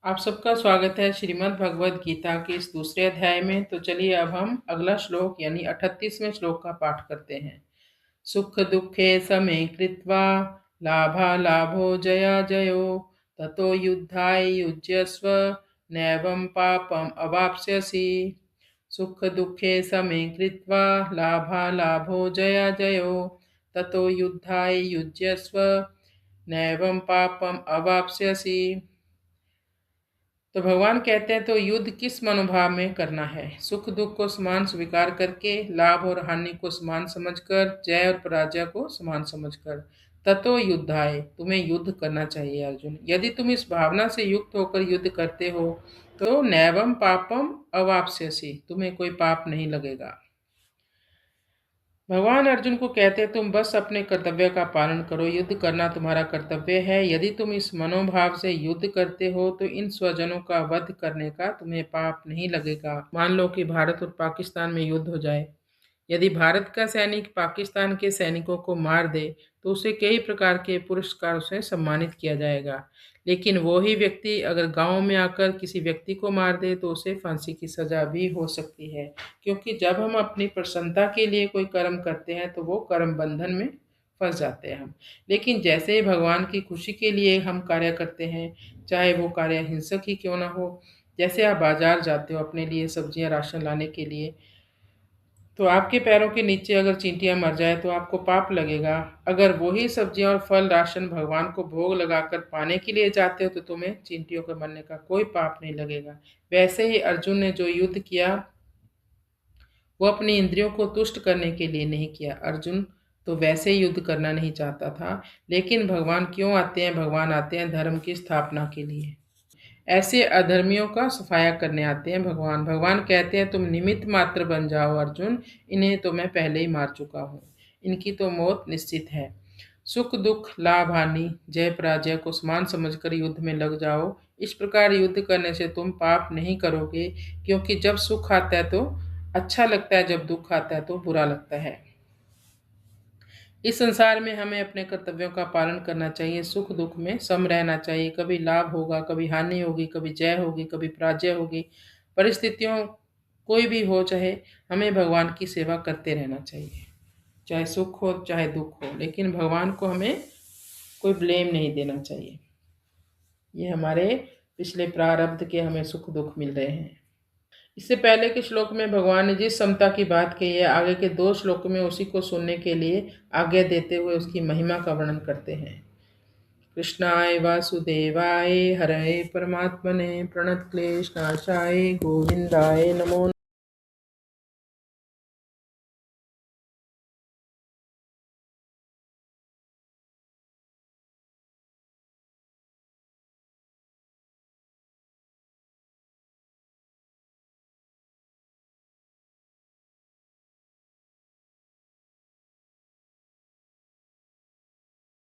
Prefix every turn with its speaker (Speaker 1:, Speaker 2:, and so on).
Speaker 1: आप सबका स्वागत है श्रीमद् भगवद गीता के इस दूसरे अध्याय में। तो चलिए अब हम अगला श्लोक यानी 38वें श्लोक का पाठ करते हैं। सुख दुखे समे कृत्वा लाभा लाभो जया जयो ततो युद्धाय युज्यस्व नैवं पापम अवाप्स्यसि। सुख दुखे समे कृत्वा लाभा लाभो जया जयो ततो युद्धाय युज्यस्व नैवं पापम अवाप्स्यसि। तो भगवान कहते हैं तो युद्ध किस मनोभाव में करना है? सुख दुख को समान स्वीकार करके, लाभ और हानि को समान समझकर, जय और पराजय को समान समझकर। ततो युद्धाय, तुम्हें युद्ध करना चाहिए अर्जुन। यदि तुम इस भावना से युक्त होकर युद्ध करते हो तो नैवम पापम अवाप्स्यसि, तुम्हें कोई पाप नहीं लगेगा। भगवान अर्जुन को कहते हैं तुम बस अपने कर्तव्य का पालन करो, युद्ध करना तुम्हारा कर्तव्य है। यदि तुम इस मनोभाव से युद्ध करते हो तो इन स्वजनों का वध करने का तुम्हें पाप नहीं लगेगा। मान लो कि भारत और पाकिस्तान में युद्ध हो जाए। यदि भारत का सैनिक पाकिस्तान के सैनिकों को मार दे तो उसे कई प्रकार के पुरस्कारों से सम्मानित किया जाएगा। लेकिन वो ही व्यक्ति अगर गांव में आकर किसी व्यक्ति को मार दे तो उसे फांसी की सजा भी हो सकती है। क्योंकि जब हम अपनी प्रसन्नता के लिए कोई कर्म करते हैं तो वो कर्म बंधन में फंस जाते हैं हम। लेकिन जैसे ही भगवान की खुशी के लिए हम कार्य करते हैं, चाहे वो कार्य हिंसक ही क्यों ना हो, जैसे आप बाजार जाते हो अपने लिए सब्जियां राशन लाने के लिए, तो आपके पैरों के नीचे अगर चींटियां मर जाए तो आपको पाप लगेगा। अगर वही सब्जियां और फल राशन भगवान को भोग लगाकर पाने के लिए जाते हो तो तुम्हें चींटियों के मरने का कोई पाप नहीं लगेगा। वैसे ही अर्जुन ने जो युद्ध किया वो अपनी इंद्रियों को तुष्ट करने के लिए नहीं किया। अर्जुन तो वैसे ही युद्ध करना नहीं चाहता था। लेकिन भगवान क्यों आते हैं? भगवान आते हैं धर्म की स्थापना के लिए। ऐसे अधर्मियों का सफाया करने आते हैं भगवान। भगवान कहते हैं तुम निमित्त मात्र बन जाओ अर्जुन, इन्हें तो मैं पहले ही मार चुका हूँ, इनकी तो मौत निश्चित है। सुख दुख लाभ हानि जय पराजय को समान समझकर युद्ध में लग जाओ। इस प्रकार युद्ध करने से तुम पाप नहीं करोगे, क्योंकि जब सुख आता है तो अच्छा लगता है, जब दुख आता है तो बुरा लगता है। इस संसार में हमें अपने कर्तव्यों का पालन करना चाहिए, सुख दुख में सम रहना चाहिए। कभी लाभ होगा, कभी हानि होगी, कभी जय होगी, कभी पराजय होगी। परिस्थितियों कोई भी हो चाहे, हमें भगवान की सेवा करते रहना चाहिए, चाहे सुख हो चाहे दुख हो। लेकिन भगवान को हमें कोई ब्लेम नहीं देना चाहिए। ये हमारे पिछले प्रारब्ध के हमें सुख दुख मिल रहे हैं। इससे पहले के श्लोक में भगवान ने जिस समता की बात कही है, आगे के 2 श्लोक में उसी को सुनने के लिए आज्ञा देते हुए उसकी महिमा का वर्णन करते हैं। कृष्णाय वासुदेवाय हरये परमात्मने प्रणत क्लेश नाशाय गोविंदाय नमो